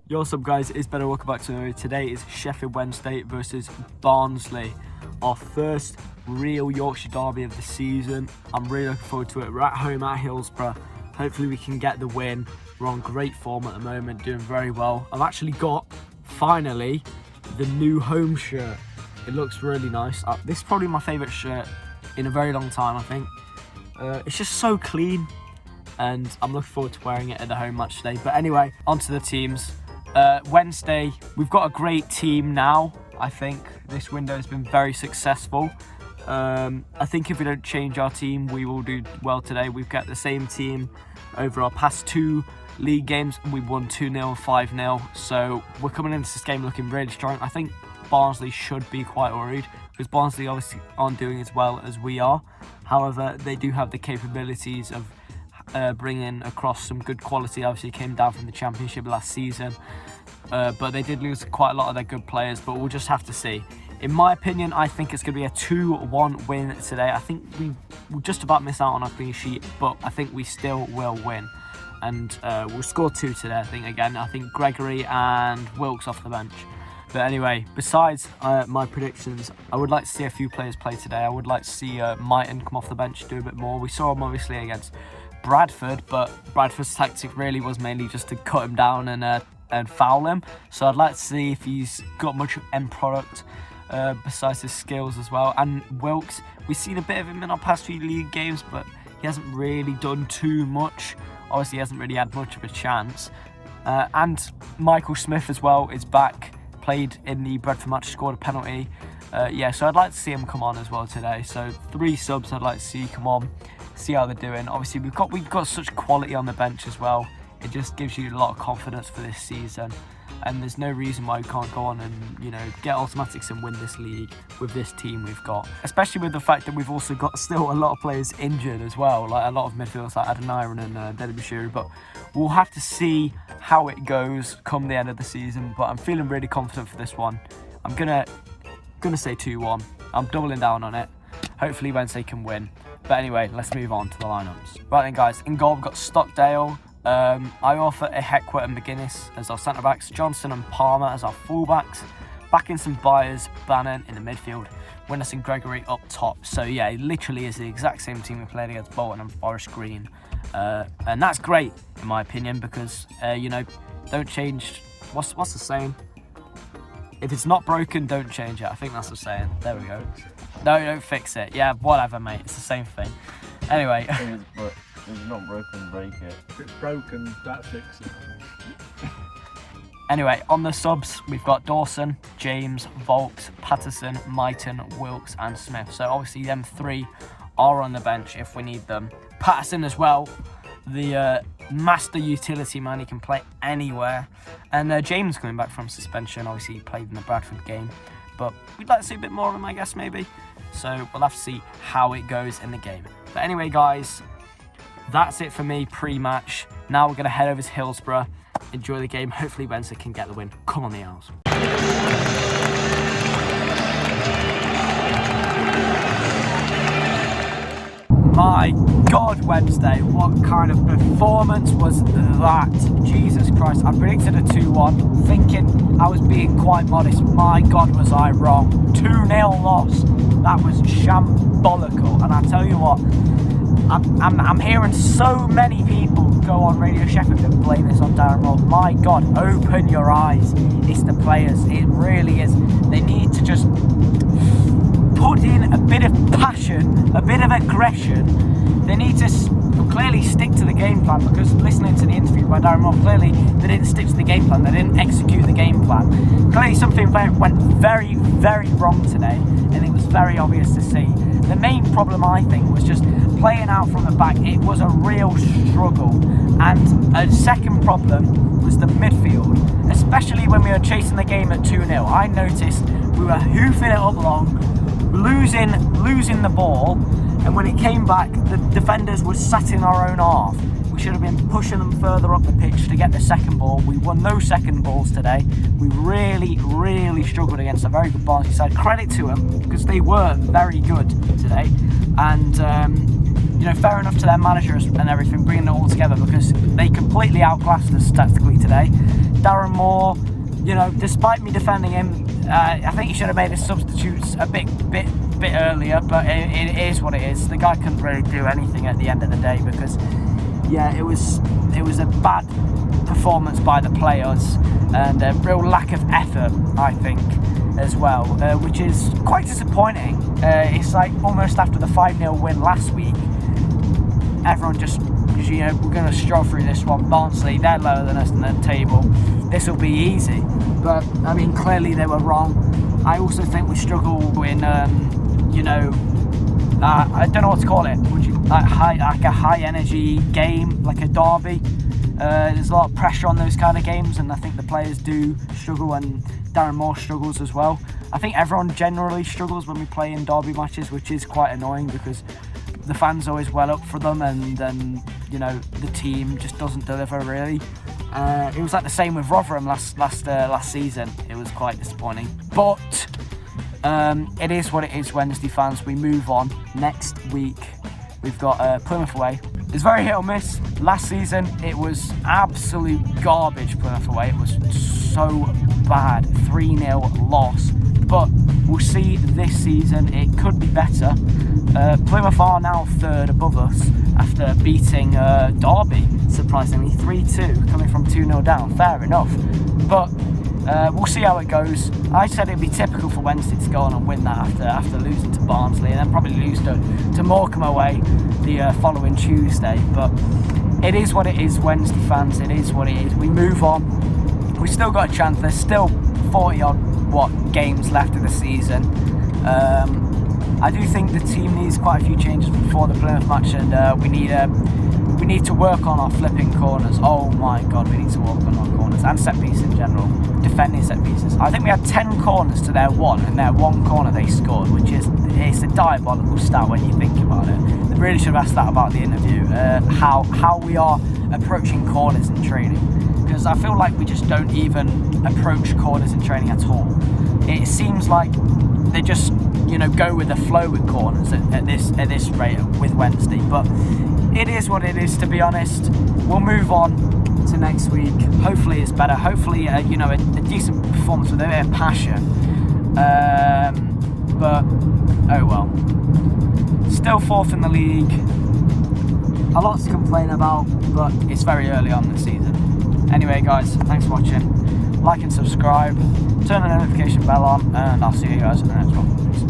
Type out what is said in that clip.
Yo, what's up guys, it's better. Welcome back to another. Today is Sheffield Wednesday versus Barnsley, our first real Yorkshire derby of the season. I'm really looking forward to it. We're at home at Hillsborough. Hopefully we can get the win. We're on great form at the moment, doing very well. I've actually got, finally, the new home shirt. It looks really nice. This is probably my favourite shirt in a very long time, I think. It's just so clean and I'm looking forward to wearing it at the home match today. But anyway, onto the teams. Wednesday, we've got a great team now. I think this window has been very successful. I think if we don't change our team, we will do well today. We've got the same team over our past two league games. We won 2-0, 5-0. So we're coming into this game looking really strong. I think Barnsley should be quite worried because Barnsley obviously aren't doing as well as we are. However, they do have the capabilities of bringing across some good quality. Obviously came down from the Championship last season, but they did lose quite a lot of their good players, but we'll just have to see. In my opinion, I think it's going to be a 2-1 win today. I think we'll just about miss out on our clean sheet, but I think we still will win, and we'll score 2 today. I think Gregory and Wilkes off the bench. But anyway, besides my predictions, I would like to see a few players play today. I would like to see Mighton come off the bench, do a bit more. We saw him obviously against Bradford, but Bradford's tactic really was mainly just to cut him down and foul him. So I'd like to see if he's got much end product besides his skills as well. And Wilkes, we've seen a bit of him in our past few league games, but he hasn't really done too much. Obviously, he hasn't really had much of a chance. And Michael Smith as well is back, played in the Bradford match, scored a penalty. So I'd like to see him come on as well today. So 3 subs I'd like to see come on, see how they're doing. Obviously we've got such quality on the bench as well. It just gives you a lot of confidence for this season, and there's no reason why we can't go on and get automatics and win this league with this team we've got, especially with the fact that we've also got still a lot of players injured as well, like a lot of midfielders like Adeniran and Dedebashiri. But we'll have to see how it goes come the end of the season, but I'm feeling really confident for this one. I'm gonna say 2-1. I'm doubling down on it. Hopefully Wednesday can win. But anyway, let's move on to the lineups. Right then guys, in goal we've got Stockdale. I offer Ihekiwe and McGuinness as our centre-backs, Johnson and Palmer as our full-backs, Backinson, Byers, Bannon in the midfield, Winnes and Gregory up top. So yeah, it literally is the exact same team we played against Bolton and Forest Green. And that's great in my opinion because, don't change, what's the saying? If it's not broken, don't change it. I think that's the saying. There we go. No, don't fix it. Yeah, whatever, mate. It's the same thing. Anyway. If it's not broken, break it. If it's broken, that fix it. Anyway, on the subs, we've got Dawson, James, Volks, Patterson, Mighton, Wilkes and Smith. So obviously them 3 are on the bench if we need them. Patterson as well, the master utility man. He can play anywhere. And James coming back from suspension. Obviously he played in the Bradford game, but we'd like to see a bit more of him, I guess, maybe. So we'll have to see how it goes in the game. But anyway guys, that's it for me pre-match. Now we're going to head over to Hillsborough, enjoy the game. Hopefully Wednesday can get the win. Come on the Owls. My God, Wednesday, what kind of performance was that? Jesus Christ, I predicted a 2-1, thinking I was being quite modest. My God, was I wrong. 2-0 loss. That was shambolical. And I tell you what, I'm hearing so many people go on Radio Sheffield and blame this on Darren Moore. My God, open your eyes. It's the players. It really is. They need to just put in a bit of passion, a bit of aggression. They need to clearly stick to the game plan, because listening to the interview by Darren Moore, clearly they didn't stick to the game plan. They didn't execute the game plan. Clearly something went very, very wrong today, and it was very obvious to see. The main problem, I think, was just playing out from the back. It was a real struggle. And a second problem was the midfield, especially when we were chasing the game at 2-0. I noticed we were hoofing it up long, losing the ball, and when it came back, the defenders were sat in our own half. We should have been pushing them further up the pitch to get the second ball. We won no second balls today. We really, really struggled against a very good Barnsley side. Credit to them, because they were very good today. And, fair enough to their managers and everything, bringing it all together, because they completely outclassed us tactically today. Darren Moore, you know, despite me defending him, I think he should have made his substitutes a bit earlier, but it is what it is. The guy couldn't really do anything at the end of the day because, yeah, it was a bad performance by the players and a real lack of effort, I think, as well, which is quite disappointing. It's like almost after the 5-0 win last week, everyone just, you know, we're going to stroll through this one. Barnsley, they're lower than us in the table. This will be easy. But, I mean, clearly they were wrong. I also think we struggle in, you know, I don't know what to call it. Would you like a high energy game, like a derby? There's a lot of pressure on those kind of games, and I think the players do struggle, and Darren Moore struggles as well. I think everyone generally struggles when we play in derby matches, which is quite annoying because the fans are always well up for them, and then, you know, the team just doesn't deliver really. It was like the same with Rotherham last season. It was quite disappointing, but it is what it is. Wednesday fans, we move on. Next week we've got Plymouth away. It's very hit or miss. Last season it was absolute garbage. Plymouth away, it was so bad, 3-0 loss. But we'll see this season, it could be better. Plymouth are now third above us after beating Derby, surprisingly, 3-2, coming from 2-0 down. Fair enough. But we'll see how it goes. I said it'd be typical for Wednesday to go on and win that after losing to Barnsley, and then probably lose to Morecambe away the following Tuesday. But it is what it is, Wednesday fans. It is what it is. We move on. We've still got a chance. There's still 40-odd games left of the season. I do think the team needs quite a few changes before the Plymouth match, and we need to work on our flipping corners. Oh my God, we need to work on our corners and set pieces in general, defending set pieces. I think we had 10 corners to their 1, and their 1 corner they scored, which is a diabolical stat when you think about it. They really should have asked that about the interview, how we are approaching corners in training, because I feel like we just don't even approach corners in training at all. It seems like they just, you know, go with the flow with corners at this rate with Wednesday. But it is what it is, to be honest. We'll move on to next week. Hopefully it's better. Hopefully, you know, a decent performance with a bit of passion. But oh well. Still 4th in the league. A lot to complain about, but it's very early on this season. Anyway, guys, thanks for watching. Like and subscribe. Turn the notification bell on, and I'll see you guys in the next one. Peace.